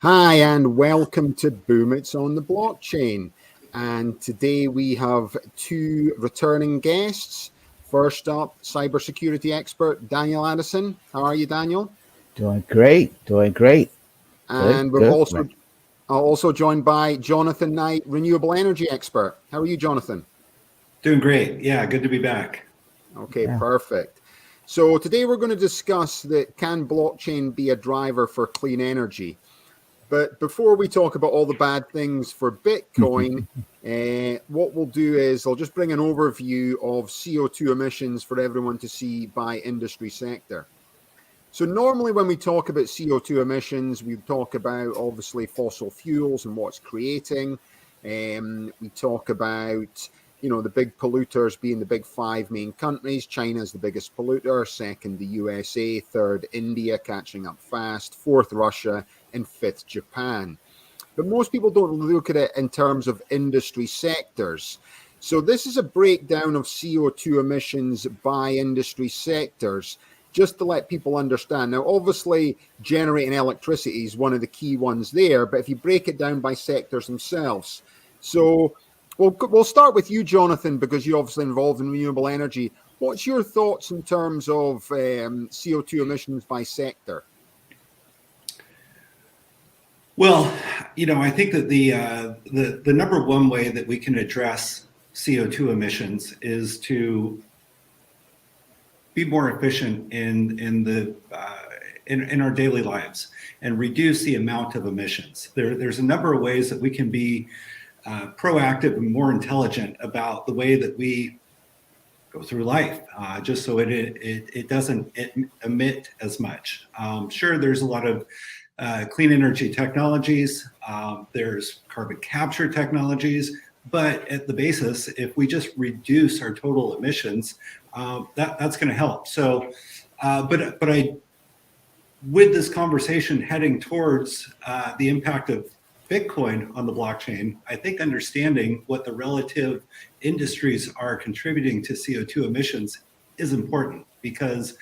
Hi, and welcome to Boom It's on the Blockchain. And today we have two returning guests. First up, cybersecurity expert Daniel Addison. How are you, Daniel? Doing great, doing great. Good, And we've good. also joined by Jonathan Knight, renewable energy expert. How are you, Jonathan? Doing great. Yeah, good to be back. Okay, Yeah. perfect. So today we're going to discuss that can blockchain be a driver for clean energy? But before we talk about all the bad things for Bitcoin, what we'll do is I'll just bring an overview of CO2 emissions for everyone to see by industry sector. So normally when we talk about CO2 emissions, we talk about obviously fossil fuels and what's creating. We talk about, the big polluters being the big five main countries. China's the biggest polluter, second the USA, third India catching up fast, fourth Russia, and fifth Japan. But most people don't look at it in terms of industry sectors. So this is a breakdown of CO2 emissions by industry sectors, just to let people understand. Now, obviously, generating electricity is one of the key ones there, but if you break it down by sectors themselves. So we'll start with you, Jonathan, because you're obviously involved in renewable energy. What's your thoughts in terms of CO2 emissions by sector? Well, I think that the number one way that we can address CO2 emissions is to be more efficient in our daily lives and reduce the amount of emissions. There's a number of ways that we can be proactive and more intelligent about the way that we go through life, just so it doesn't emit as much. Sure, there's a lot of clean energy technologies. There's carbon capture technologies, but at the basis, if we just reduce our total emissions, that's going to help. So, but with this conversation heading towards the impact of Bitcoin on the blockchain, I think understanding what the relative industries are contributing to CO2 emissions is important, because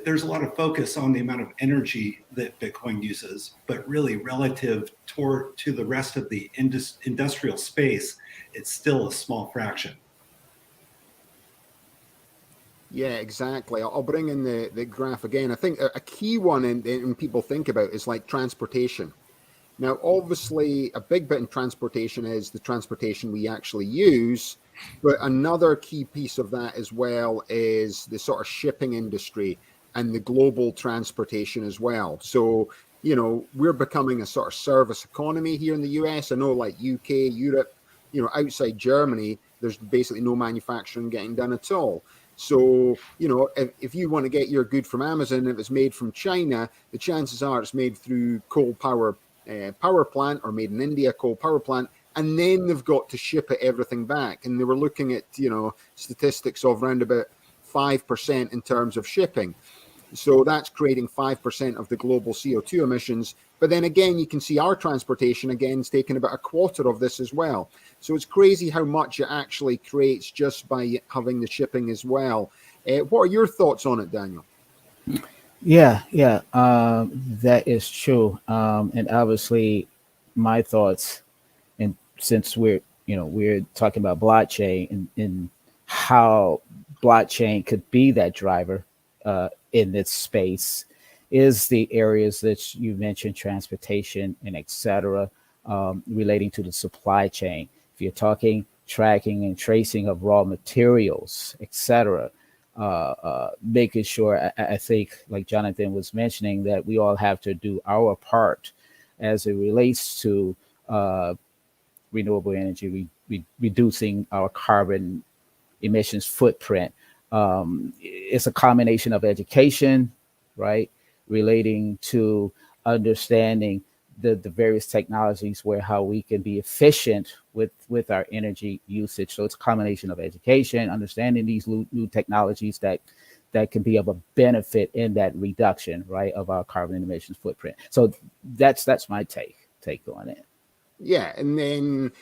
there's a lot of focus on the amount of energy that Bitcoin uses, but really relative to the rest of the industrial space, it's still a small fraction. Yeah, exactly. I'll bring in the graph again. I think a key one in people think about is like transportation. Now, obviously, a big bit in transportation is the transportation we actually use, but another key piece of that as well is the sort of shipping industry and the global transportation as well. So, we're becoming a sort of service economy here in the US. I know like UK, Europe, outside Germany, there's basically no manufacturing getting done at all. So, if you want to get your good from Amazon, if it's made from China, the chances are it's made through coal power plant, or made in India coal power plant, and then they've got to ship everything back. And they were looking at, statistics of around about 5% in terms of shipping. So that's creating 5% of the global CO2 emissions. But then again, you can see our transportation again is taking about a quarter of this as well. So it's crazy how much it actually creates just by having the shipping as well. What are your thoughts on it, Daniel? Yeah, that is true. And obviously, my thoughts, and since we're talking about blockchain and how blockchain could be that driver in this space, is the areas that you mentioned, transportation and et cetera, relating to the supply chain. If you're talking tracking and tracing of raw materials, et cetera, making sure, I think, like Jonathan was mentioning, that we all have to do our part as it relates to renewable energy, reducing our carbon emissions footprint. It's a combination of education, right, relating to understanding the various technologies, where how we can be efficient with our energy usage. So it's a combination of education, understanding these new technologies that can be of a benefit in that reduction, right, of our carbon emissions footprint. So that's my take on it. Yeah, and then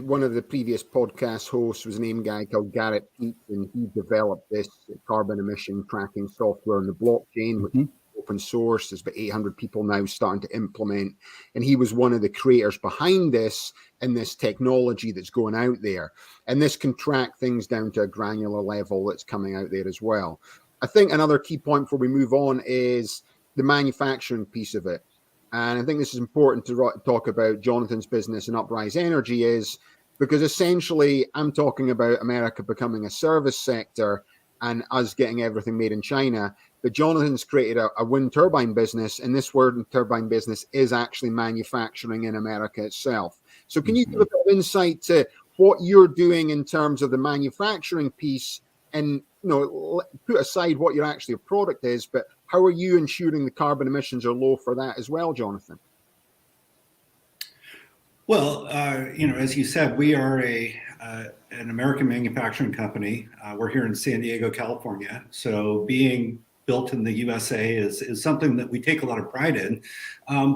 one of the previous podcast hosts was an AIM guy called Garrett Peets, and he developed this carbon emission tracking software on the blockchain, which Mm-hmm. we'll open source. There's about 800 people now starting to implement. And he was one of the creators behind this and this technology that's going out there. And this can track things down to a granular level that's coming out there as well. I think another key point before we move on is the manufacturing piece of it. And I think this is important to talk about Jonathan's business and Uprise Energy is because essentially I'm talking about America becoming a service sector and us getting everything made in China. But Jonathan's created a wind turbine business, and this wind turbine business is actually manufacturing in America itself. So can you give a bit of insight to what you're doing in terms of the manufacturing piece and, put aside what your product is, but how are you ensuring the carbon emissions are low for that as well, Jonathan? Well, as you said, we are an American manufacturing company. We're here in San Diego, California. So being built in the USA is something that we take a lot of pride in.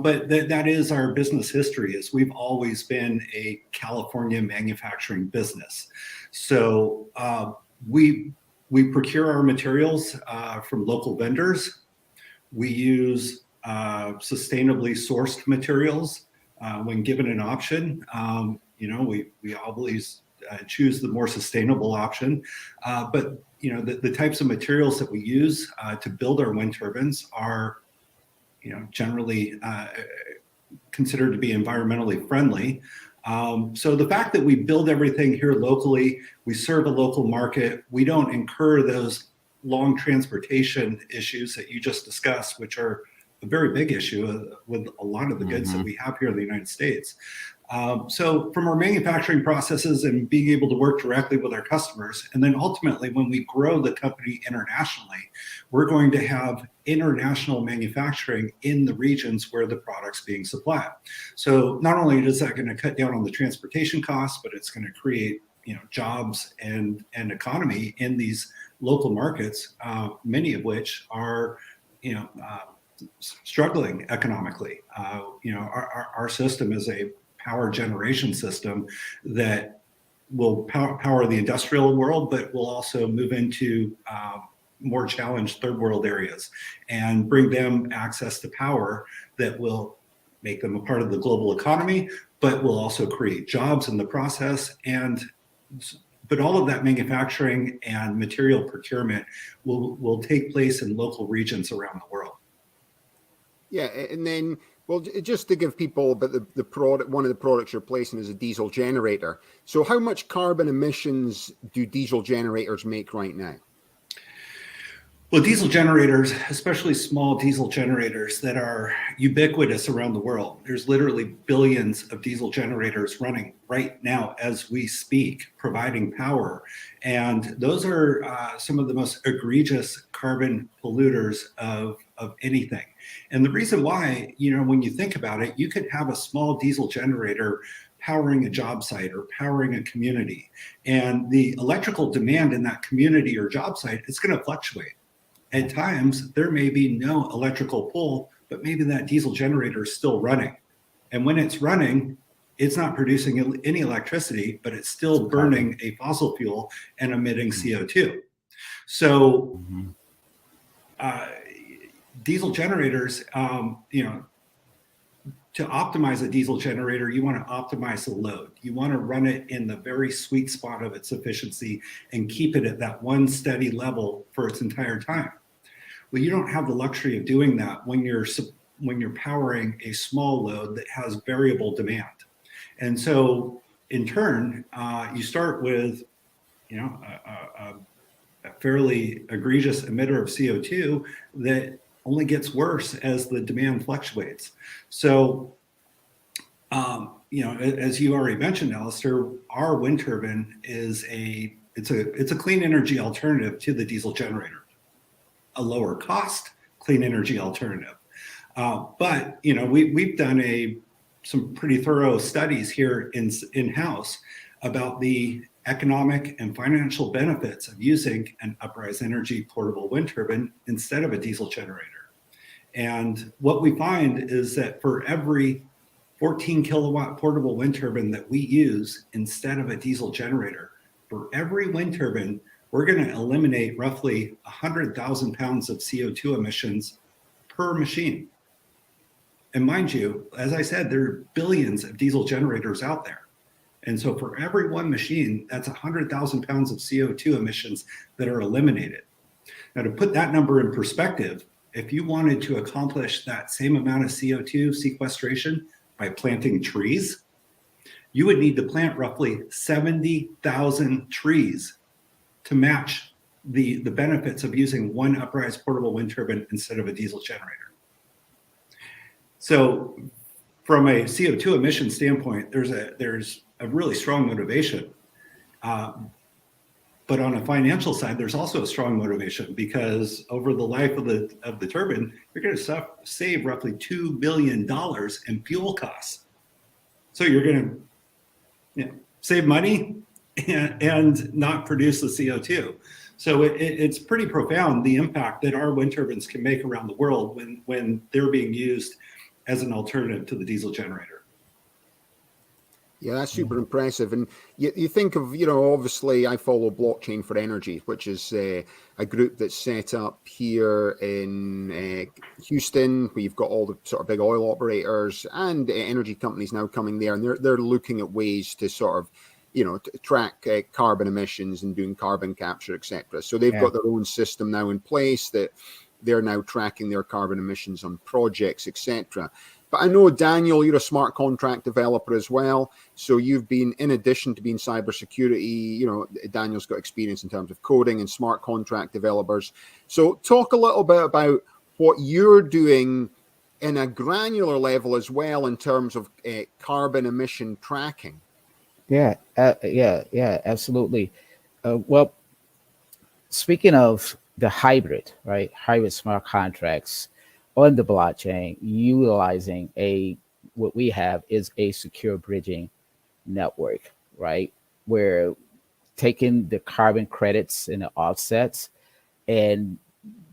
But that is our business history, is we've always been a California manufacturing business. So we procure our materials from local vendors. We use sustainably sourced materials. When given an option, we always choose the more sustainable option. But the types of materials that we use to build our wind turbines are, generally considered to be environmentally friendly. So the fact that we build everything here locally, we serve a local market, we don't incur those long transportation issues that you just discussed, which are a very big issue with a lot of the goods that we have here in the United States. So from our manufacturing processes and being able to work directly with our customers, and then ultimately when we grow the company internationally, we're going to have international manufacturing in the regions where the product's being supplied. So not only is that going to cut down on the transportation costs, but it's going to create jobs and economy in these local markets, many of which are struggling economically. Our system is a power generation system that will power the industrial world, but will also move into more challenged third world areas and bring them access to power that will make them a part of the global economy, but will also create jobs in the process. But all of that manufacturing and material procurement will take place in local regions around the world. Yeah, and then, well, just to give people about the product, one of the products you're placing is a diesel generator. So how much carbon emissions do diesel generators make right now? Well, diesel generators, especially small diesel generators that are ubiquitous around the world, there's literally billions of diesel generators running right now as we speak, providing power. And those are some of the most egregious carbon polluters of anything. And the reason why, when you think about it, you could have a small diesel generator powering a job site or powering a community. And the electrical demand in that community or job site is going to fluctuate. At times, there may be no electrical pull, but maybe that diesel generator is still running. And when it's running, it's not producing any electricity, but it's still burning a fossil fuel and emitting CO2. So diesel generators, to optimize a diesel generator, you want to optimize the load. You want to run it in the very sweet spot of its efficiency and keep it at that one steady level for its entire time. Well, you don't have the luxury of doing that when you're powering a small load that has variable demand. And so in turn, you start with a fairly egregious emitter of CO2 that only gets worse as the demand fluctuates. So, as you already mentioned, Alistair, our wind turbine is it's a clean energy alternative to the diesel generator, a lower cost clean energy alternative. But we've done some pretty thorough studies here in-house about the economic and financial benefits of using an Uprise Energy portable wind turbine instead of a diesel generator. And what we find is that for every 14 kilowatt portable wind turbine that we use instead of a diesel generator, for every wind turbine, we're going to eliminate roughly 100,000 pounds of CO2 emissions per machine. And mind you, as I said, there are billions of diesel generators out there. And so for every one machine, that's 100,000 pounds of CO2 emissions that are eliminated. Now, to put that number in perspective, if you wanted to accomplish that same amount of CO2 sequestration by planting trees, you would need to plant roughly 70,000 trees to match the benefits of using one uprise portable wind turbine instead of a diesel generator. So from a CO2 emission standpoint, there's a really strong motivation. But on a financial side, there's also a strong motivation, because over the life of the turbine, you're going to save roughly $2 billion in fuel costs. So you're going to save money and not produce the CO2. So it's pretty profound, the impact that our wind turbines can make around the world when they're being used as an alternative to the diesel generator. Yeah, that's super impressive. And you think of, obviously I follow Blockchain for Energy, which is a group that's set up here in Houston. We've got all the sort of big oil operators and energy companies now coming there, and they're looking at ways to sort of, to track carbon emissions and doing carbon capture, etc. So they've got their own system now in place that they're now tracking their carbon emissions on projects, etc. But I know, Daniel, you're a smart contract developer as well. So you've been, in addition to being cybersecurity, Daniel's got experience in terms of coding and smart contract developers. So talk a little bit about what you're doing in a granular level as well in terms of carbon emission tracking. Yeah, absolutely. Well, speaking of the hybrid, right? Hybrid smart contracts on the blockchain, utilizing what we have is a secure bridging network, right? We're taking the carbon credits and the offsets and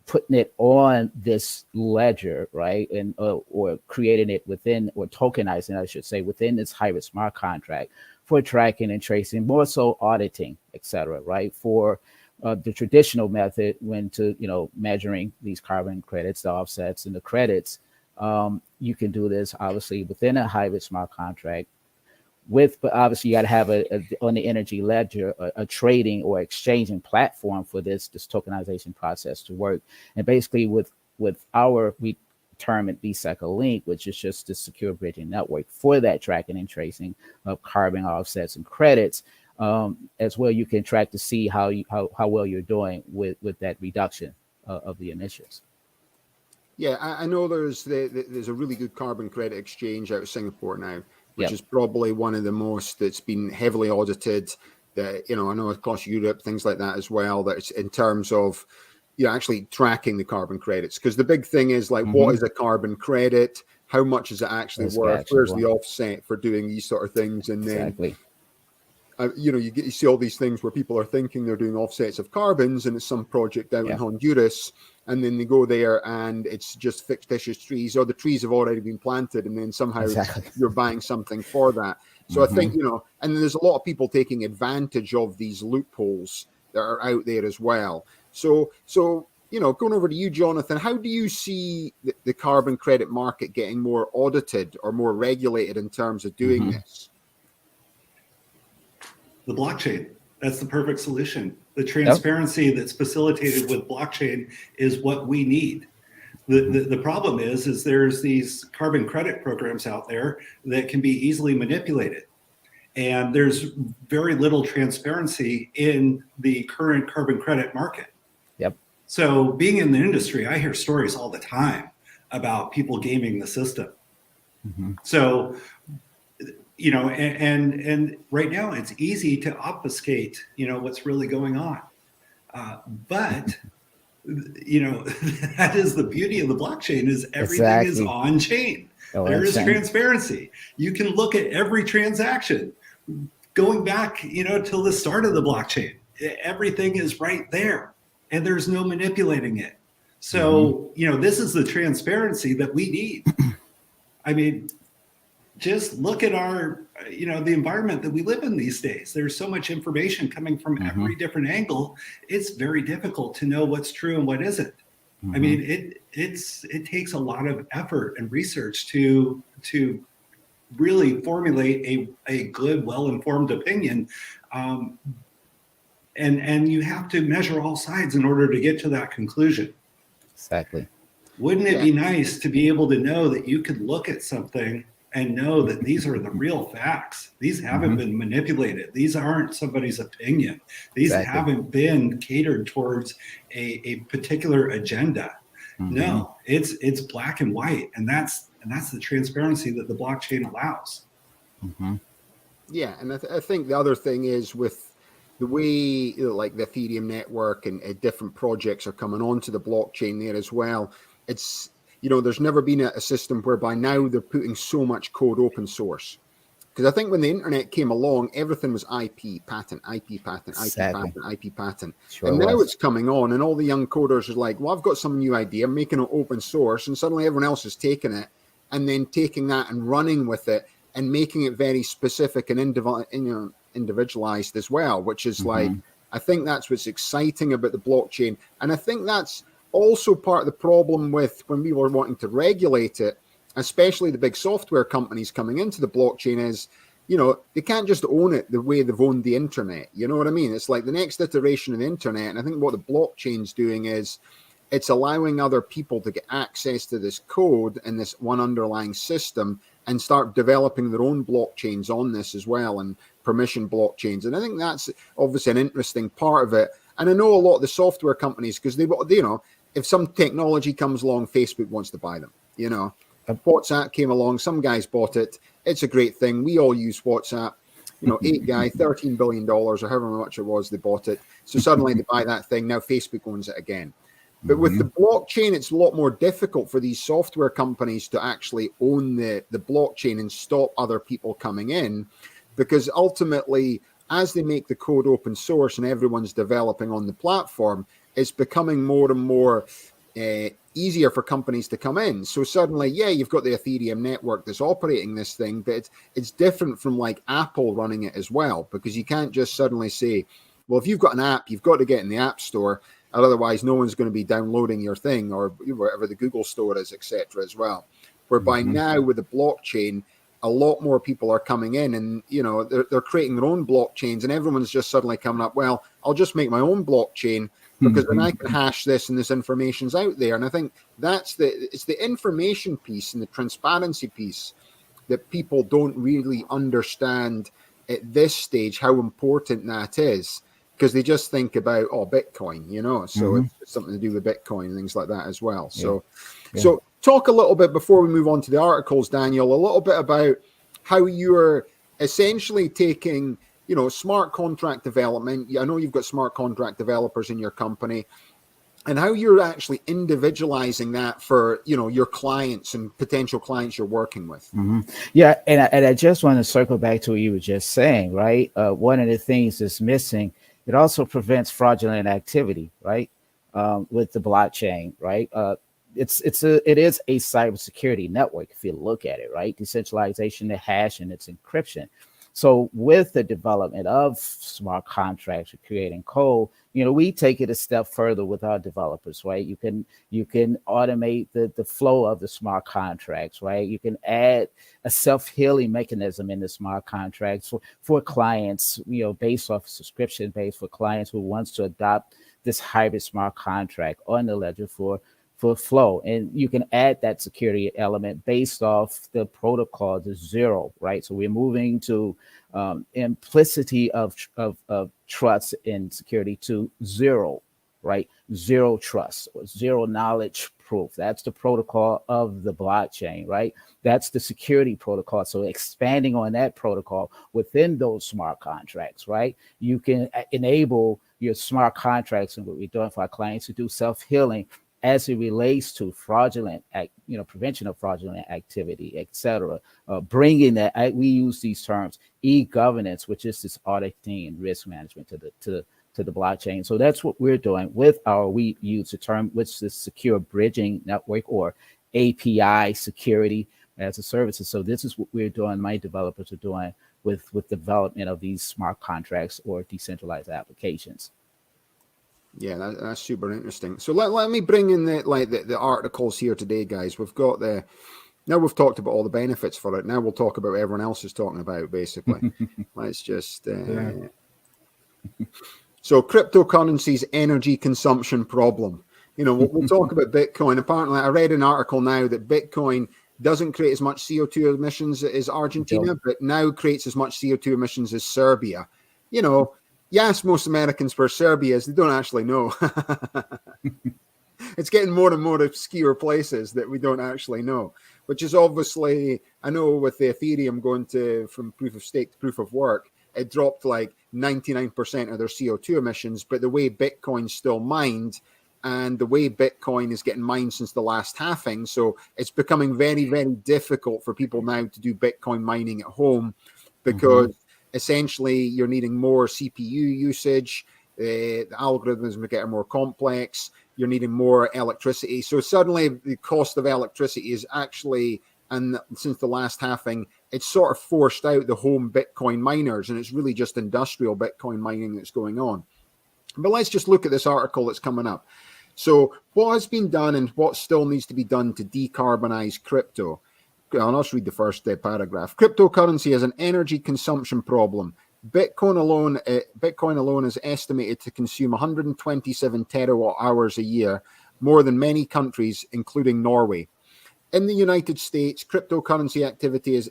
putting it on this ledger, right? And or creating it within, or tokenizing, I should say, within this hybrid smart contract for tracking and tracing, more so auditing, et cetera, right? For the traditional method when measuring these carbon credits, the offsets and the credits, you can do this obviously within a hybrid smart contract but obviously you got to have on the energy ledger, a trading or exchanging platform for this tokenization process to work. And basically we term it BSECA Link, which is just the secure bridging network for that tracking and tracing of carbon offsets and credits. As well, you can track to see how well you're doing with that reduction of the emissions. Yeah, I know there's a really good carbon credit exchange out of Singapore now, which is probably one of the most that's been heavily audited. That I know across Europe, things like that as well. That it's in terms of actually tracking the carbon credits, because the big thing is what is a carbon credit? How much is it actually worth? Where's the offset for doing these sort of things? And then you see all these things where people are thinking they're doing offsets of carbons, and it's some project out in Honduras, and then they go there and it's just fictitious trees, or the trees have already been planted, and then somehow you're buying something for that. So I think, and there's a lot of people taking advantage of these loopholes that are out there as well. So going over to you, Jonathan, how do you see the carbon credit market getting more audited or more regulated in terms of doing this? The blockchain. That's the perfect solution. The transparency that's facilitated with blockchain is what we need. The problem is there's these carbon credit programs out there that can be easily manipulated. And there's very little transparency in the current carbon credit market. So being in the industry, I hear stories all the time about people gaming the system. So and right now it's easy to obfuscate, what's really going on. But, that is the beauty of the blockchain, is everything is on chain. There is transparency. You can look at every transaction going back, till the start of the blockchain. Everything is right there, and there's no manipulating it. So, this is the transparency that we need. I mean, just look at our, the environment that we live in these days. There's so much information coming from every different angle. It's very difficult to know what's true and what isn't. I mean, it takes a lot of effort and research to really formulate a good, well-informed opinion. And you have to measure all sides in order to get to that conclusion. Exactly. Wouldn't it be nice to be able to know that you could look at something and know that these are the real facts? These haven't been manipulated. These aren't somebody's opinion. These haven't been catered towards a particular agenda. No, it's black and white, and that's the transparency that the blockchain allows. Yeah, and I think the other thing is with the way like the Ethereum network and different projects are coming onto the blockchain there as well. It's there's never been a system whereby now they're putting so much code open source. Because I think when the internet came along, everything was IP patent, IP patent, IP patent, IP patent. Sure and now it's coming on, and all the young coders are like, well, I've got some new idea, I'm making it open source, and suddenly everyone else is taking it and then taking that and running with it and making it very specific and individualized as well, which is like, I think that's what's exciting about the blockchain. And I think that's also part of the problem with when we were wanting to regulate it, especially the big software companies coming into the blockchain, is, they can't just own it the way they've owned the internet. You know what I mean? It's like the next iteration of the internet. And I think what the blockchain's doing is it's allowing other people to get access to this code and this one underlying system and start developing their own blockchains on this as well, and permission blockchains. And I think that's obviously an interesting part of it. And I know a lot of the software companies, because they if some technology comes along, Facebook wants to buy them. WhatsApp came along, some guys bought it. It's a great thing. We all use WhatsApp. 8 guy, $13 billion or however much it was, they bought it. So suddenly they buy that thing. Now Facebook owns it again. But with the blockchain, it's a lot more difficult for these software companies to actually own the blockchain and stop other people coming in, because ultimately, as they make the code open source and everyone's developing on the platform, it's becoming more and more easier for companies to come in. So suddenly, you've got the Ethereum network that's operating this thing, but it's different from like Apple running it as well, because you can't just suddenly say, well, if you've got an app, you've got to get in the App Store. Otherwise, no one's going to be downloading your thing, or wherever the Google store is, etc. as well. Whereby now with the blockchain, a lot more people are coming in, and they're creating their own blockchains, and everyone's just suddenly coming up, well, I'll just make my own blockchain because then I can hash this and this information's out there. And I think it's the information piece and the transparency piece that people don't really understand at this stage how important that is. Because they just think about, Bitcoin, so it's something to do with Bitcoin and things like that as well. So talk a little bit before we move on to the articles, Daniel, a little bit about how you're essentially taking, smart contract development. I know you've got smart contract developers in your company, and how you're actually individualizing that for, your clients and potential clients you're working with. Yeah. And I just want to circle back to what you were just saying, right? One of the things that's missing, it also prevents fraudulent activity, right? With the blockchain, right? It is a cybersecurity network if you look at it, right? Decentralization, the hash, and its encryption. So with the development of smart contracts or creating code, we take it a step further with our developers, right? You can automate the flow of the smart contracts, right? You can add a self-healing mechanism in the smart contracts for clients, based off subscription based, for clients who wants to adopt this hybrid smart contract on the ledger for flow. And you can add that security element based off the protocol to zero, right? So we're moving to implicity of trust in security to zero, right? Zero trust, or zero knowledge proof. That's the protocol of the blockchain, right? That's the security protocol. So expanding on that protocol within those smart contracts, right? You can enable your smart contracts, and what we're doing for our clients, to do self-healing as it relates to fraudulent, prevention of fraudulent activity, et cetera. Bringing that, we use these terms, e-governance, which is this auditing and risk management to the blockchain. So that's what we're doing with we use the term, which is secure bridging network, or API security as a service. So this is what we're doing, my developers are doing with development of these smart contracts or decentralized applications. Yeah, that's super interesting. So let me bring in the articles here today, guys. We've got now we've talked about all the benefits for it. Now we'll talk about what everyone else is talking about, basically. Let's just So cryptocurrency's energy consumption problem. We'll talk about Bitcoin. Apparently, I read an article now that Bitcoin doesn't create as much CO2 emissions as Argentina, but now creates as much CO2 emissions as Serbia. You ask most Americans where Serbia is, they don't actually know. It's getting more and more obscure places that we don't actually know, which is obviously, I know with the Ethereum going from proof of stake to proof of work, it dropped like 99% of their CO2 emissions, but the way Bitcoin's still mined and the way Bitcoin is getting mined since the last halving, so it's becoming very, very difficult for people now to do Bitcoin mining at home because essentially you're needing more CPU usage, the algorithms are getting more complex, you're needing more electricity. So suddenly the cost of electricity is actually, and since the last halving, it's sort of forced out the home Bitcoin miners, and it's really just industrial Bitcoin mining that's going on. But let's just look at this article that's coming up. So what has been done and what still needs to be done to decarbonize crypto? I'll just read the first paragraph. Cryptocurrency has an energy consumption problem. Bitcoin alone is estimated to consume 127 terawatt hours a year, more than many countries, including Norway. In the United States, cryptocurrency activity is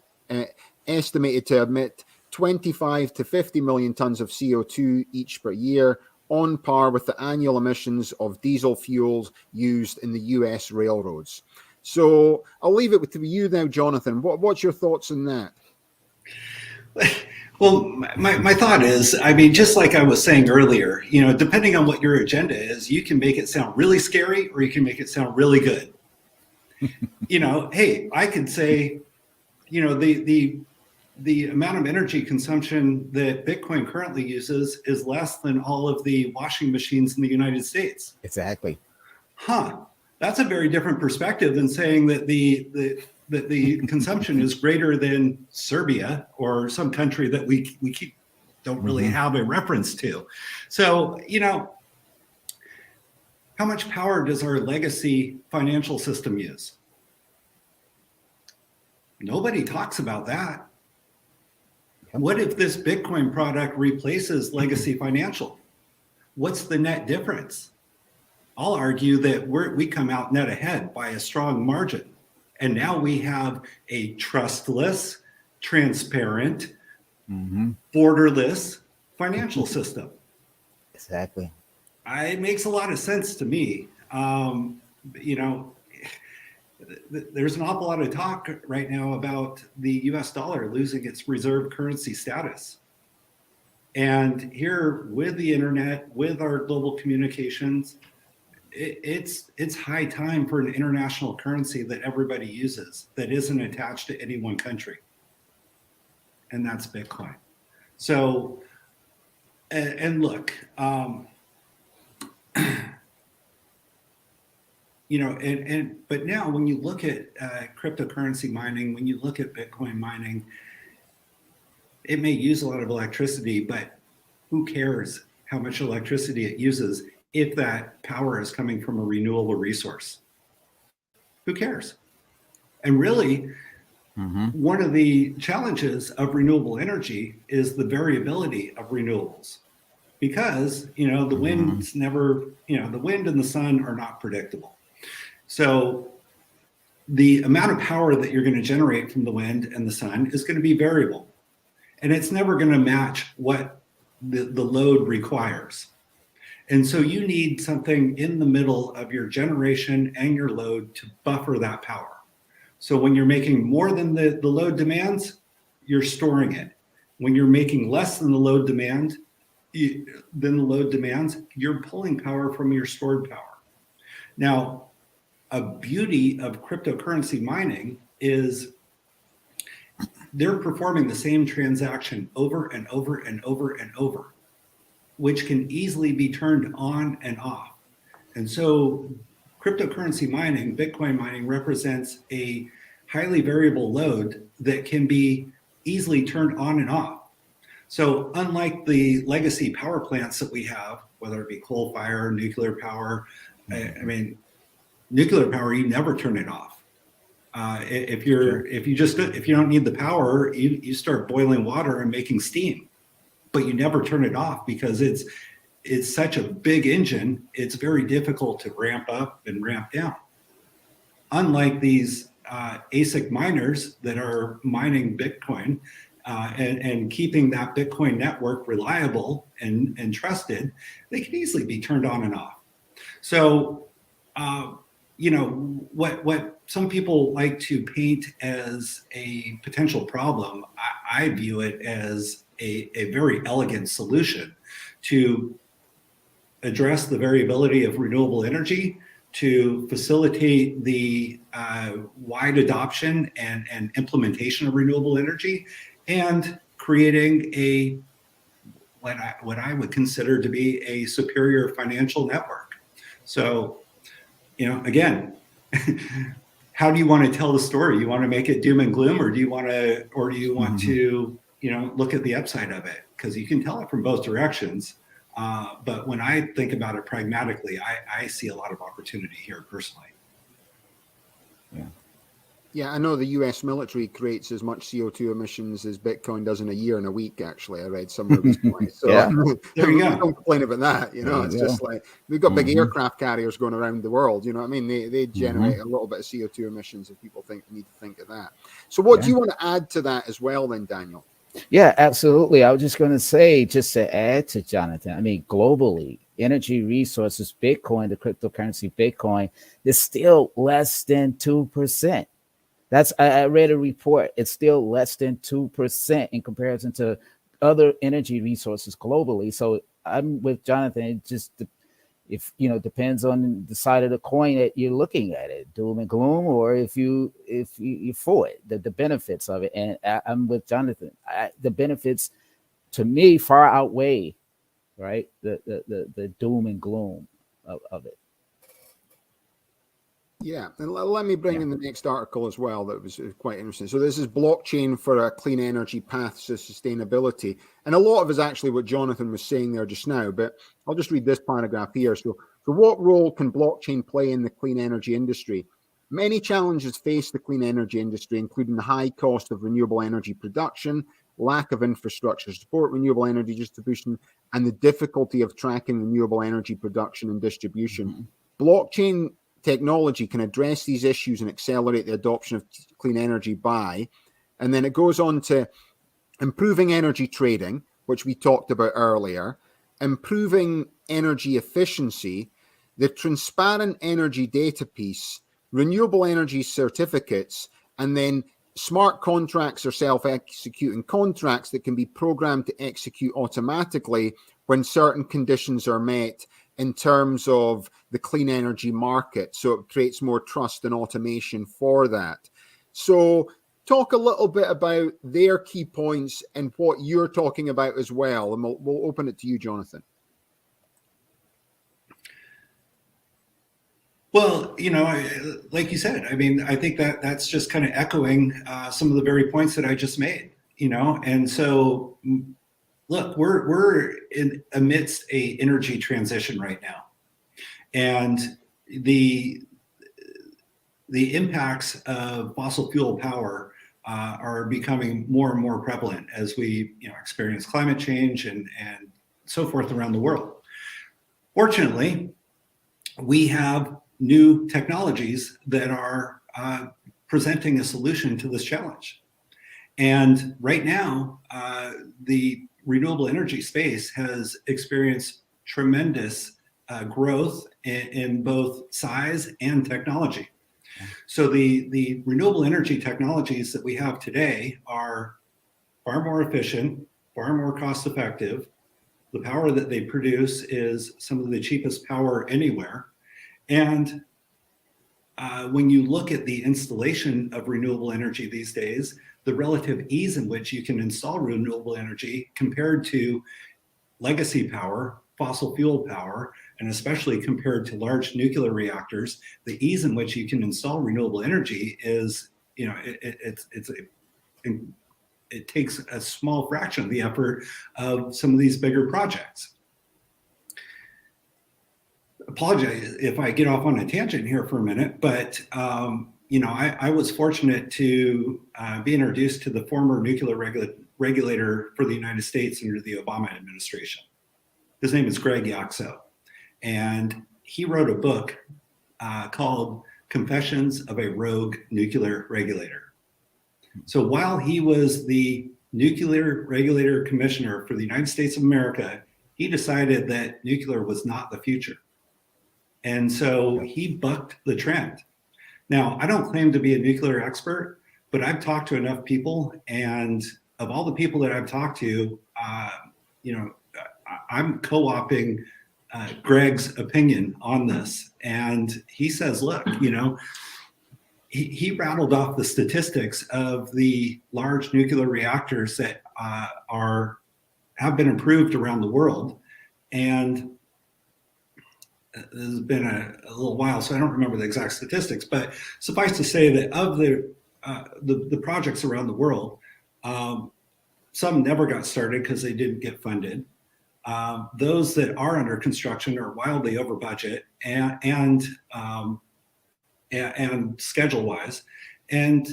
estimated to emit 25 to 50 million tons of CO2 each per year, on par with the annual emissions of diesel fuels used in the US railroads. So I'll leave it with you now, Jonathan. What's your thoughts on that? Well, my thought is, I mean, just like I was saying earlier, depending on what your agenda is, you can make it sound really scary or you can make it sound really good. Hey, I could say, the amount of energy consumption that Bitcoin currently uses is less than all of the washing machines in the United States. Exactly. That's a very different perspective than saying that the consumption is greater than Serbia or some country that we don't really have a reference to. So, how much power does our legacy financial system use? Nobody talks about that. What if this Bitcoin product replaces legacy financial? What's the net difference? I'll argue that we come out net ahead by a strong margin. And now we have a trustless, transparent, borderless financial system. Exactly. It makes a lot of sense to me. There's an awful lot of talk right now about the US dollar losing its reserve currency status. And here with the internet, with our global communications, it's high time for an international currency that everybody uses that isn't attached to any one country. And that's Bitcoin. So, and look, but now when you look at cryptocurrency mining, when you look at Bitcoin mining, it may use a lot of electricity, but who cares how much electricity it uses if that power is coming from a renewable resource? Who cares? And really, one of the challenges of renewable energy is the variability of renewables, because the wind's never, the wind and the sun are not predictable. So the amount of power that you're going to generate from the wind and the sun is going to be variable, and it's never going to match what the load requires. And so you need something in the middle of your generation and your load to buffer that power. So when you're making more than the load demands, you're storing it. When you're making less than the load demands, you're pulling power from your stored power. Now, a beauty of cryptocurrency mining is they're performing the same transaction over and over and over and over, which can easily be turned on and off. And so cryptocurrency mining, Bitcoin mining, represents a highly variable load that can be easily turned on and off. So unlike the legacy power plants that we have, whether it be coal fire, nuclear power. I mean, nuclear power, you never turn it off. If you don't need the power, you start boiling water and making steam, but you never turn it off because it's such a big engine. It's very difficult to ramp up and ramp down. Unlike these ASIC miners that are mining Bitcoin and keeping that Bitcoin network reliable and trusted, they can easily be turned on and off. So, what some people like to paint as a potential problem, I view it as a very elegant solution to address the variability of renewable energy, to facilitate the wide adoption and implementation of renewable energy, and creating what I would consider to be a superior financial network. So, again, how do you want to tell the story? You want to make it doom and gloom, or do you want to look at the upside of it? Because you can tell it from both directions. But when I think about it pragmatically, I see a lot of opportunity here personally. Yeah, I know the U.S. military creates as much CO2 emissions as Bitcoin does in a year and a week. Actually, I read somewhere recently. So there you go. Don't complain about that. It's just like we've got big aircraft carriers going around the world. You know what I mean? They generate a little bit of CO2 emissions. If people need to think of that. So, what do you want to add to that as well, then, Daniel? Yeah, absolutely. I was just going to say, just to add to Jonathan, I mean, globally, energy resources, Bitcoin, the cryptocurrency Bitcoin, is still less than 2%. I read a report. It's still less than 2% in comparison to other energy resources globally. So I'm with Jonathan. It just, depends on the side of the coin that you're looking at it, doom and gloom, or if you're for it, the benefits of it. And I'm with Jonathan. The benefits, to me, far outweigh, right, the doom and gloom of it. Yeah, and let me bring in the next article as well. That was quite interesting. So this is blockchain for a clean energy path to sustainability, and a lot of it is actually what Jonathan was saying there just now. But I'll just read this paragraph here. So what role can blockchain play in the clean energy industry? Many challenges face the clean energy industry, including the high cost of renewable energy production, lack of infrastructure to support renewable energy distribution, and the difficulty of tracking renewable energy production and distribution. Blockchain technology can address these issues and accelerate the adoption of clean energy by, and then it goes on to improving energy trading, which we talked about earlier, improving energy efficiency, the transparent energy data piece, renewable energy certificates, and then smart contracts or self-executing contracts that can be programmed to execute automatically when certain conditions are met in terms of the clean energy market. So it creates more trust and automation for that. So talk a little bit about their key points and what you're talking about as well. And we'll open it to you, Jonathan. Well, like you said, I mean, I think that's just kind of echoing some of the very points that I just made, and so look, we're amidst a energy transition right now, and the impacts of fossil fuel power are becoming more and more prevalent as we experience climate change and so forth around the world. Fortunately, we have new technologies that are presenting a solution to this challenge. And right now, the renewable energy space has experienced tremendous growth in both size and technology. So the renewable energy technologies that we have today are far more efficient, far more cost effective. The power that they produce is some of the cheapest power anywhere. And when you look at the installation of renewable energy these days, the relative ease in which you can install renewable energy compared to legacy power, fossil fuel power, and especially compared to large nuclear reactors, the ease in which you can install renewable energy is, it takes a small fraction of the effort of some of these bigger projects. apologize if I get off on a tangent here for a minute, but I was fortunate to be introduced to the former nuclear regulator for the United States under the Obama administration. His name is Greg Yaxo, and he wrote a book called Confessions of a Rogue Nuclear Regulator. So while he was the Nuclear Regulator Commissioner for the United States of America, he decided that nuclear was not the future. And so he bucked the trend. Now, I don't claim to be a nuclear expert, but I've talked to enough people, and of all the people that I've talked to, I'm co-opting Greg's opinion on this. And he says, look, he rattled off the statistics of the large nuclear reactors that have been approved around the world. And this has been a little while, so I don't remember the exact statistics, but suffice to say that of the projects around the world, some never got started because they didn't get funded. Those that are under construction are wildly over budget and schedule-wise. And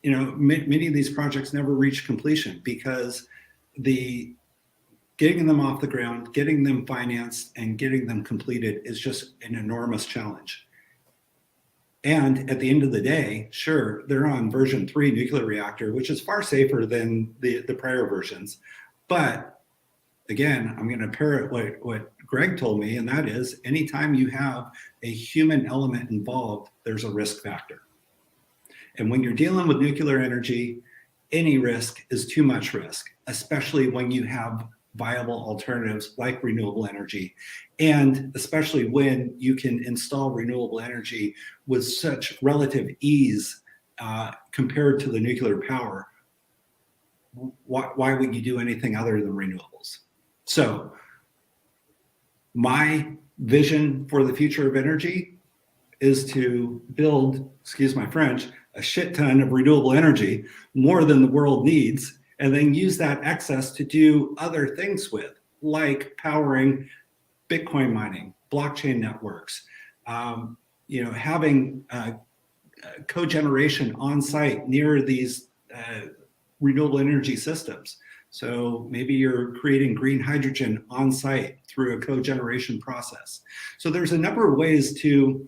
many of these projects never reach completion because getting them off the ground, getting them financed, and getting them completed is just an enormous challenge. And at the end of the day, sure, they're on version 3 nuclear reactor, which is far safer than the prior versions. But again, I'm going to parrot what Greg told me, and that is anytime you have a human element involved, there's a risk factor. And when you're dealing with nuclear energy, any risk is too much risk, especially when you have viable alternatives like renewable energy, and especially when you can install renewable energy with such relative ease compared to the nuclear power. Why would you do anything other than renewables? So my vision for the future of energy is to build, excuse my French, a shit ton of renewable energy, more than the world needs, and then use that excess to do other things with, like powering Bitcoin mining, blockchain networks, having cogeneration on site near these renewable energy systems. So maybe you're creating green hydrogen on site through a cogeneration process. So there's a number of ways to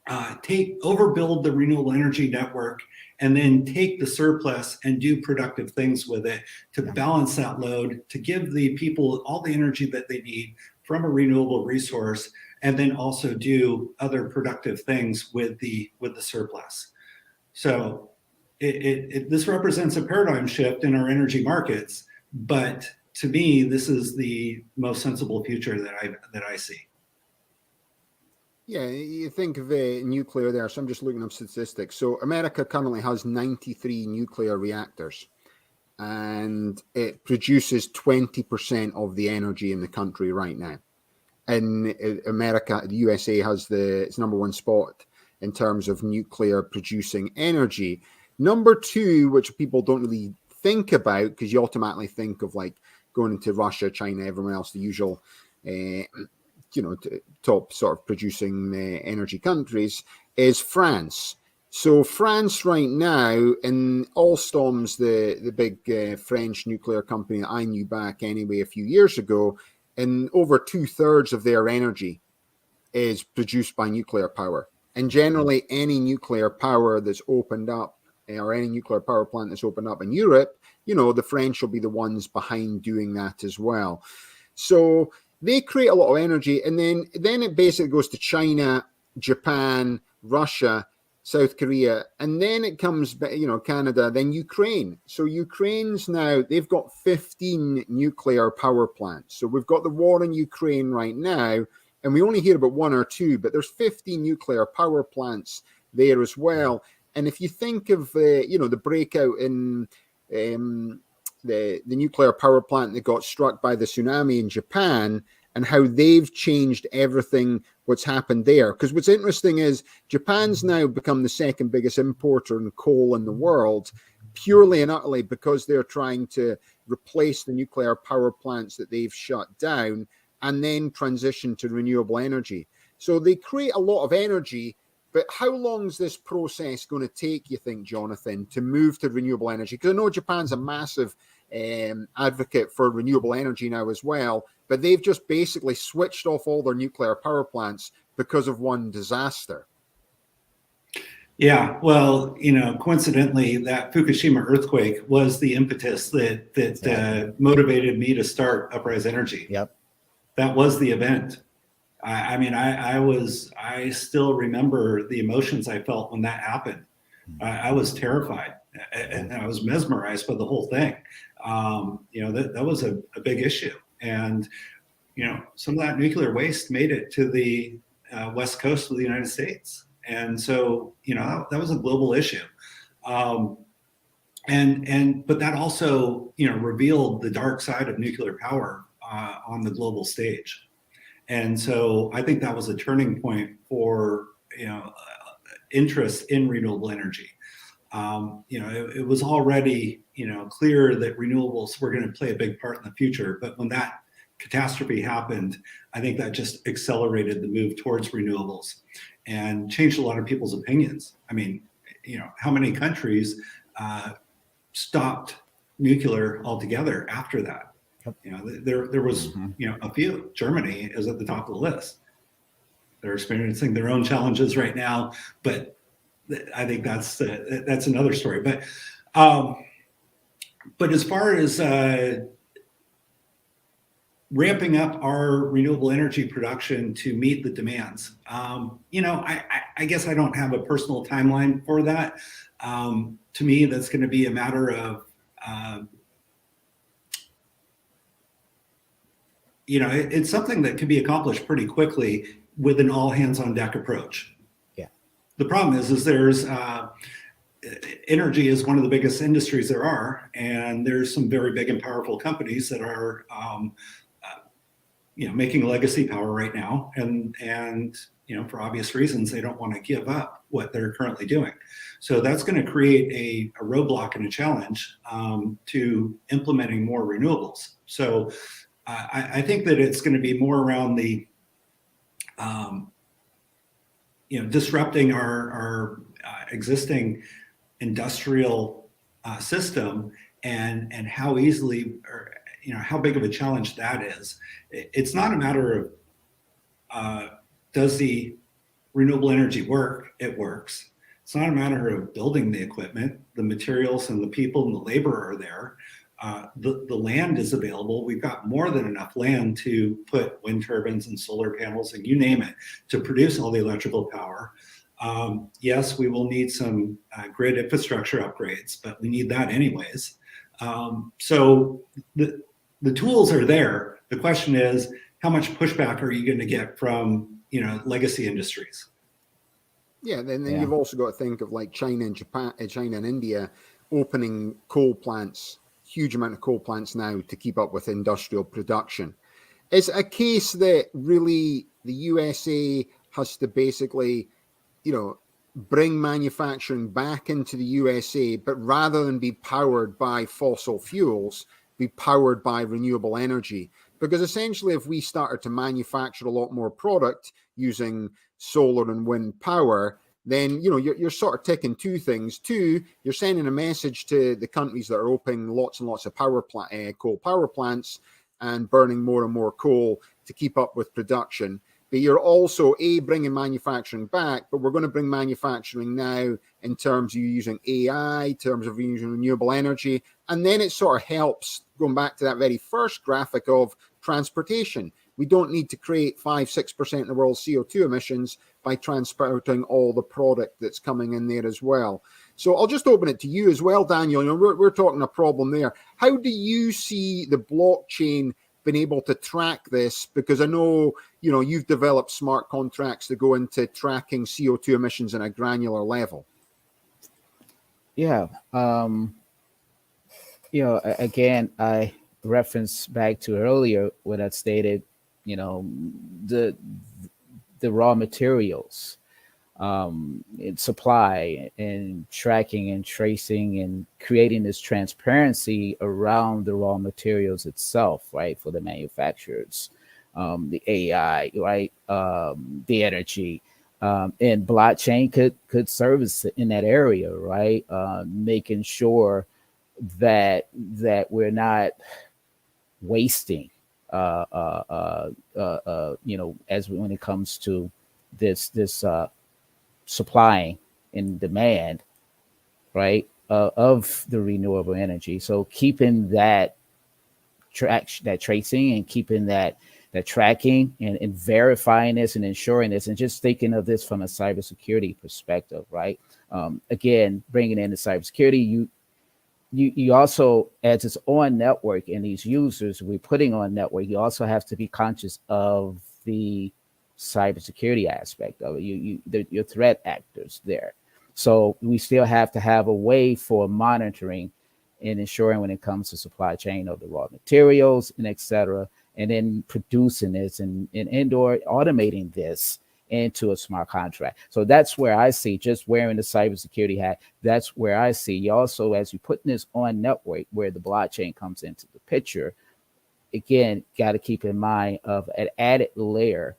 overbuild the renewable energy network and then take the surplus and do productive things with it to balance that load, to give the people all the energy that they need from a renewable resource, and then also do other productive things with the surplus. So this represents a paradigm shift in our energy markets, but to me, this is the most sensible future that I see. Yeah, you think of nuclear there, so I'm just looking up statistics. So America currently has 93 nuclear reactors, and it produces 20% of the energy in the country right now. And America, the USA has its number 1 spot in terms of nuclear producing energy. Number 2, which people don't really think about because you automatically think of like going into Russia, China, everyone else, the usual top sort of producing energy countries, is France. So France right now, in Alstom's, the big French nuclear company that I knew back anyway a few years ago, and over 2/3 of their energy is produced by nuclear power. And generally any nuclear power that's opened up, or any nuclear power plant that's opened up in Europe, the French will be the ones behind doing that as well. So they create a lot of energy, and then it basically goes to China, Japan, Russia, South Korea, and then it comes, Canada, then Ukraine. So Ukraine's now, they've got 15 nuclear power plants. So we've got the war in Ukraine right now, and we only hear about 1 or 2, but there's 15 nuclear power plants there as well. And if you think of, the breakout in the nuclear power plant that got struck by the tsunami in Japan, and how they've changed everything, what's happened there. Because what's interesting is Japan's now become the 2nd biggest importer in coal in the world, purely and utterly because they're trying to replace the nuclear power plants that they've shut down and then transition to renewable energy. So they create a lot of energy, but how long is this process going to take, you think, Jonathan, to move to renewable energy? Because I know Japan's a massive advocate for renewable energy now as well, but they've just basically switched off all their nuclear power plants because of one disaster. Yeah, well, coincidentally, that Fukushima earthquake was the impetus that motivated me to start Uprise Energy. Yep. That was the event. I still remember the emotions I felt when that happened. I was terrified, and I was mesmerized by the whole thing. That was a big issue, and some of that nuclear waste made it to the west coast of the United States, and so that was a global issue. But that also revealed the dark side of nuclear power on the global stage. And so I think that was a turning point for interest in renewable energy. It was already clear that renewables were going to play a big part in the future, but when that catastrophe happened, I think that just accelerated the move towards renewables and changed a lot of people's opinions. I mean, how many countries stopped nuclear altogether after that? There was a few. Germany is at the top of the list. They're experiencing their own challenges right now, but I think that's another story. But as far as ramping up our renewable energy production to meet the demands, I guess I don't have a personal timeline for that. To me, that's going to be a matter of it's something that can be accomplished pretty quickly with an all hands on deck approach. Yeah. The problem is there's energy is one of the biggest industries there are, and there's some very big and powerful companies that are, making legacy power right now, and for obvious reasons they don't want to give up what they're currently doing. So that's going to create a roadblock and a challenge to implementing more renewables. So I think that it's going to be more around the, disrupting our existing industrial system and how easily, or how big of a challenge that is. It's not a matter of does the renewable energy work? It works. It's not a matter of building the equipment. The materials and the people and the labor are there. The land is available. We've got more than enough land to put wind turbines and solar panels and you name it to produce all the electrical power. Yes, we will need some grid infrastructure upgrades, but we need that anyways. So the tools are there. The question is, how much pushback are you going to get from legacy industries? Yeah, then you've also got to think of like China and Japan, China and India opening coal plants. Huge amount of coal plants now to keep up with industrial production. It's a case that really the USA has to basically, bring manufacturing back into the USA, but rather than be powered by fossil fuels, be powered by renewable energy. Because essentially, if we started to manufacture a lot more product using solar and wind power, then you're sort of ticking two things. Two, you're sending a message to the countries that are opening lots and lots of coal power plants and burning more and more coal to keep up with production. But you're also bringing manufacturing back, but we're going to bring manufacturing now in terms of using AI, in terms of using renewable energy, and then it sort of helps, going back to that very first graphic of transportation. We don't need to create 5-6% of the world's CO2 emissions by transporting all the product that's coming in there as well. So I'll just open it to you as well, Daniel. We're talking a problem there. How do you see the blockchain being able to track this? Because I know, you've developed smart contracts that go into tracking CO2 emissions on a granular level. Yeah. Again, I reference back to earlier when I stated, the raw materials, and supply and tracking and tracing and creating this transparency around the raw materials itself, right, for the manufacturers. the AI, right? The energy, and blockchain could service in that area, right? Making sure that we're not wasting, as when it comes to this supplying and demand, right, of the renewable energy. So keeping that tracing and keeping that tracking and verifying this and ensuring this, and just thinking of this from a cybersecurity perspective, right? Again, bringing in the cybersecurity, you also, as it's on network and these users we're putting on network, you also have to be conscious of the cybersecurity aspect of it. Your threat actors there. So we still have to have a way for monitoring and ensuring when it comes to supply chain of the raw materials and et cetera, and then producing this and indoor automating this into a smart contract. So that's where I see, just wearing the cybersecurity hat, that's where I see you also, as you putting this on network where the blockchain comes into the picture, again, got to keep in mind of an added layer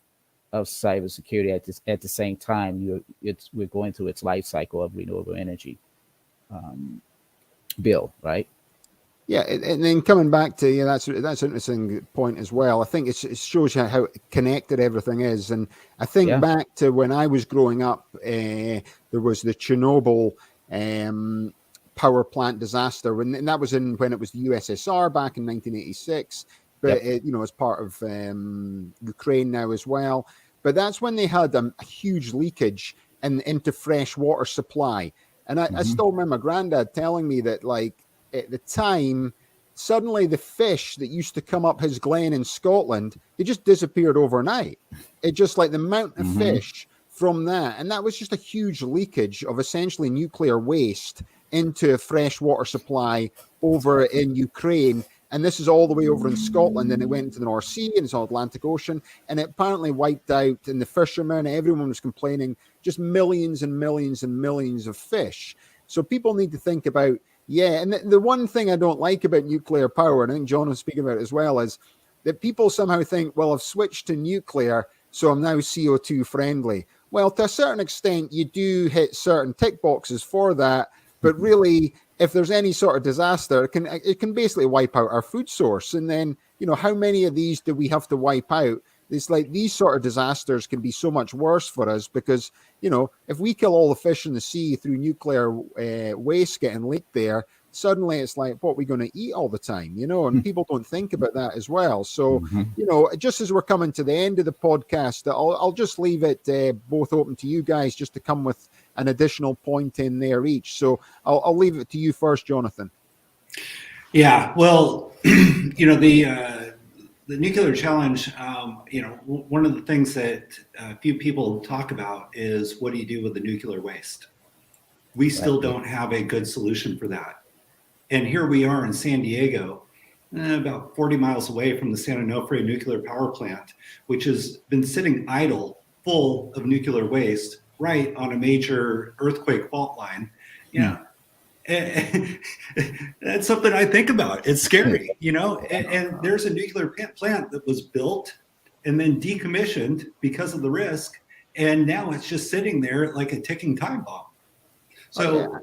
of cybersecurity at the same time we're going through its life cycle of renewable energy bill, right? Yeah, and then coming back to, that's an interesting point as well. I think it shows you how connected everything is. And I think back to when I was growing up, there was the Chernobyl power plant disaster, and that was when it was the USSR back in 1986. But it's part of Ukraine now as well. But that's when they had a huge leakage into fresh water supply. And I still remember Granddad telling me that, like, at the time, suddenly the fish that used to come up his glen in Scotland, they just disappeared overnight. It just, like, the amount of fish from that. And that was just a huge leakage of essentially nuclear waste into a freshwater supply over in Ukraine. And this is all the way over in Scotland. And it went into the North Sea and it's all Atlantic Ocean. And it apparently wiped out, and the fishermen, everyone was complaining, just millions and millions and millions of fish. So people need to think about, and the one thing I don't like about nuclear power, and I think John was speaking about it as well, is that people somehow think, well, I've switched to nuclear, so I'm now CO2 friendly. Well, to a certain extent, you do hit certain tick boxes for that. But really, if there's any sort of disaster, it can basically wipe out our food source. And then, how many of these do we have to wipe out? It's like these sort of disasters can be so much worse for us because, if we kill all the fish in the sea through nuclear waste getting leaked there, suddenly it's like, what are we going to eat all the time? And people don't think about that as well. So, just as we're coming to the end of the podcast, I'll just leave it both open to you guys just to come with an additional point in there each. So I'll leave it to you first, Jonathan. Yeah, well, the nuclear challenge, one of the things that few people talk about is, what do you do with the nuclear waste? We still don't have a good solution for that. And here we are in San Diego, about 40 miles away from the San Onofre nuclear power plant, which has been sitting idle, full of nuclear waste, right on a major earthquake fault line. That's something I think about. It's scary, and there's a nuclear plant that was built and then decommissioned because of the risk. And now it's just sitting there like a ticking time bomb. So,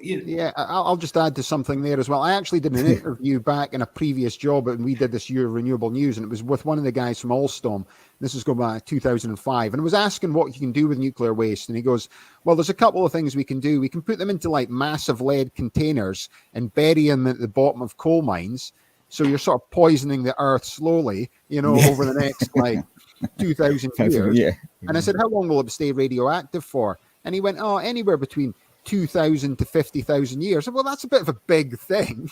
I'll just add to something there as well. I actually did an interview back in a previous job, and we did this year of Renewable News, and it was with one of the guys from Alstom. This is going back to 2005, and I was asking what you can do with nuclear waste, and he goes, well, there's a couple of things we can do. We can put them into like massive lead containers and bury them at the bottom of coal mines. So you're sort of poisoning the earth slowly, over the next like 2,000 years. And I said, how long will it stay radioactive for? And he went, anywhere between 2,000 to 50,000 years. Well, that's a bit of a big thing,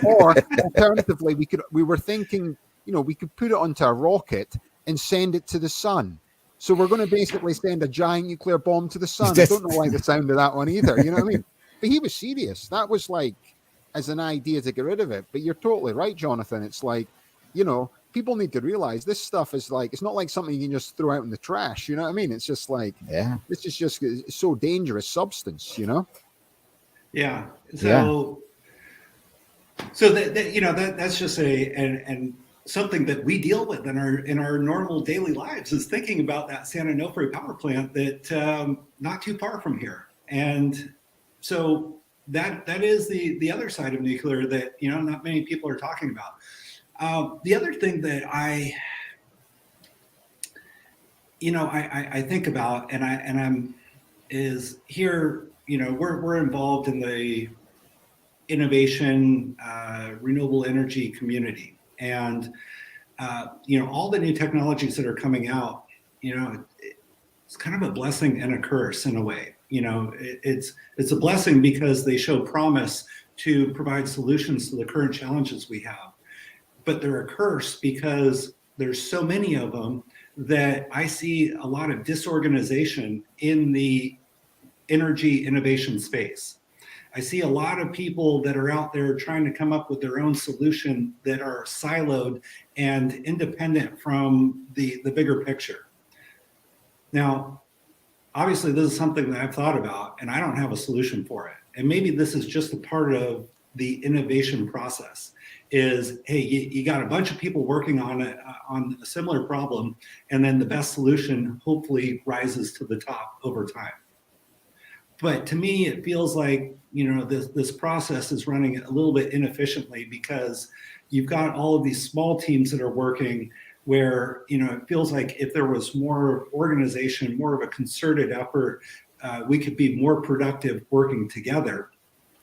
Or alternatively, we were thinking, we could put it onto a rocket and send it to the sun. So we're going to basically send a giant nuclear bomb to the sun. I don't know why the sound of that one either. You know what I mean? But he was serious. That was like as an idea to get rid of it. But you're totally right, Jonathan. It's like, people need to realize this stuff is like, it's not like something you can just throw out in the trash. You know what I mean? It's just like, this is just so dangerous substance, Yeah. So that's just and something that we deal with in our normal daily lives is thinking about that San Onofre power plant that not too far from here. And so that is the other side of nuclear that, you know, not many people are talking about. The other thing that I think about, and I'm is here, you know, we're involved in the innovation, renewable energy community. And, you know, all the new technologies that are coming out, you know, it's kind of a blessing and a curse in a way. You know, it's a blessing because they show promise to provide solutions to the current challenges we have. But they're a curse because there's so many of them that I see a lot of disorganization in the energy innovation space. I see a lot of people that are out there trying to come up with their own solution that are siloed and independent from the bigger picture. Now, obviously, this is something that I've thought about, and I don't have a solution for it. And maybe this is just a part of the innovation process. Is, hey, you got a bunch of people working on a similar problem, and then the best solution hopefully rises to the top over time. But to me, it feels like, you know, this process is running a little bit inefficiently because you've got all of these small teams that are working where, you know, it feels like if there was more organization, more of a concerted effort, we could be more productive working together.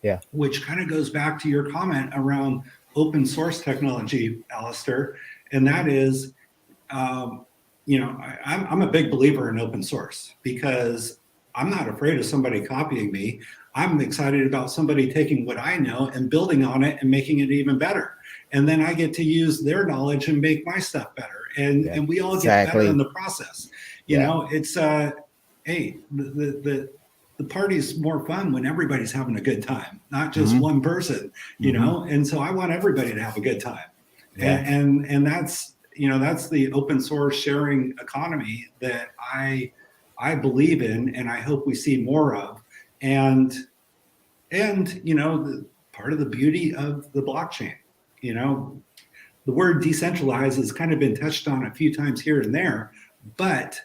Yeah. Which kind of goes back to your comment around open source technology, Alistair. And that is, you know, I'm a big believer in open source because I'm not afraid of somebody copying me. I'm excited about somebody taking what I know and building on it and making it even better. And then I get to use their knowledge and make my stuff better. And we all get better in the process. You know, it's, hey, the party's more fun when everybody's having a good time, not just one person, you know? And so I want everybody to have a good time. And that's, you know, that's the open source sharing economy that I believe in, and I hope we see more of. And you know, part of the beauty of the blockchain, you know, the word decentralized has kind of been touched on a few times here and there, but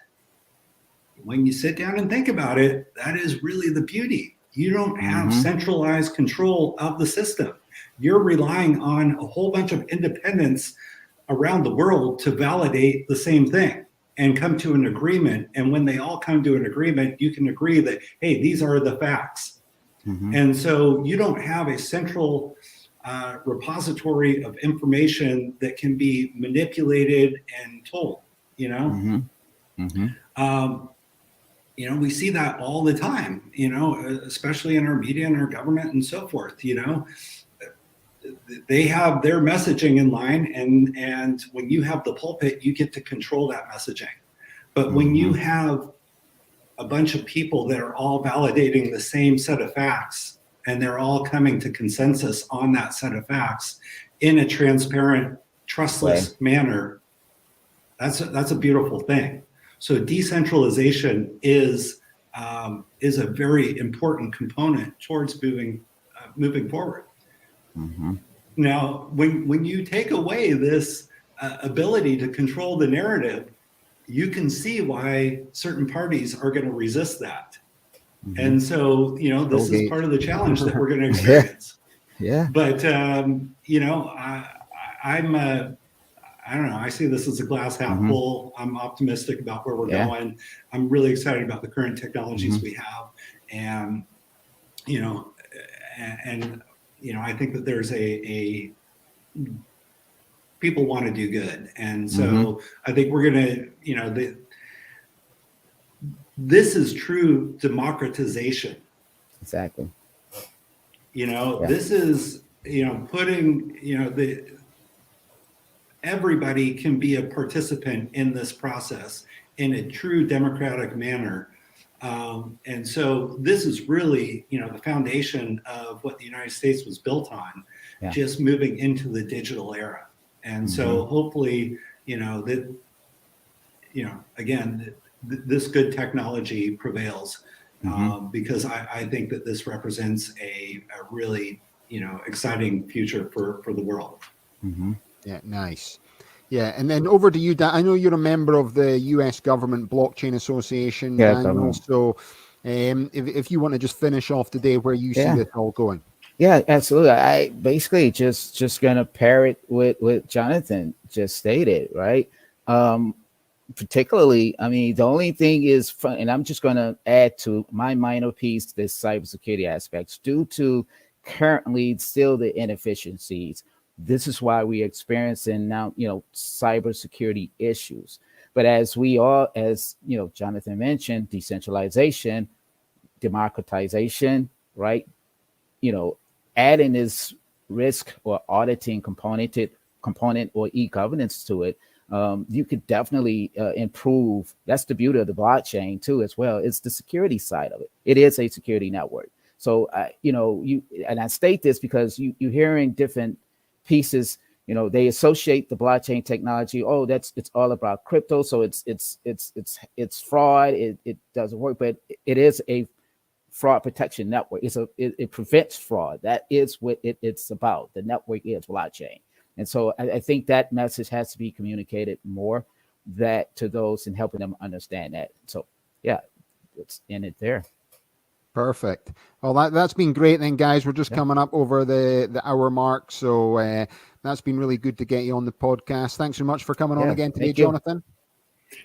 when you sit down and think about it, that is really the beauty. You don't have centralized control of the system. You're relying on a whole bunch of independents around the world to validate the same thing and come to an agreement. And when they all come to an agreement, you can agree that, hey, these are the facts. And so you don't have a central repository of information that can be manipulated and told, you know? You know, we see that all the time, you know, especially in our media and our government and so forth, you know. They have their messaging in line, and when you have the pulpit, you get to control that messaging. But when you have a bunch of people that are all validating the same set of facts, and they're all coming to consensus on that set of facts in a transparent, trustless manner, that's a beautiful thing. So decentralization is a very important component towards moving forward. Now, when you take away this ability to control the narrative, you can see why certain parties are going to resist that. And so, you know, this is part of the challenge that we're going to experience. But, you know, I don't know. I see this as a glass half full. I'm optimistic about where we're going. I'm really excited about the current technologies we have. And, you know, you know, I think that there's people want to do good. And so I think we're going to, you know, this is true democratization. Exactly. You know, this is, you know, putting, you know, everybody can be a participant in this process in a true democratic manner. And so this is really, you know, the foundation of what the United States was built on, just moving into the digital era. And so hopefully, you know, that, you know, again, this good technology prevails because I think that this represents a really, you know, exciting future for the world. Yeah, nice. Yeah, and then over to you, Dan. I know you're a member of the U.S. Government Blockchain Association, Yeah, Daniel. So if you want to just finish off today where you see yeah. this all going. Yeah, absolutely. I basically just gonna parrot what Jonathan just stated, right? Particularly, I mean, the only thing is, and I'm just gonna add to my minor piece this cybersecurity aspects due to currently still the inefficiencies. This is why we're experiencing now, cybersecurity issues. But as we all, as Jonathan mentioned, decentralization, democratization, right? you know, adding this risk or auditing component or e-governance to it, you could definitely improve. That's the beauty of the blockchain too, as well. It's the security side of it. It is a security network. So, and I state this because you're hearing different pieces. They associate the blockchain technology. Oh, it's all about crypto. So it's fraud. It doesn't work, but it is a fraud protection network. It prevents fraud. That is what it's about. The network is blockchain. And so I think that message has to be communicated more to those and helping them understand that. So yeah, let's end it there. Perfect. Well, that's been great then, guys. We're just coming up over the hour mark. So that's been really good to get you on the podcast. Thanks so much for coming on again today, Jonathan.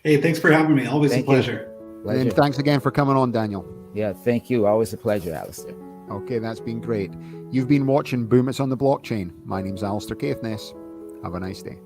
Hey, thanks for having me. Always a pleasure. And then thanks again for coming on, Daniel. Yeah, thank you. Always a pleasure, Alistair. Okay, that's been great. You've been watching Boom It's on the Blockchain. My name's Alistair Caithness. Have a nice day.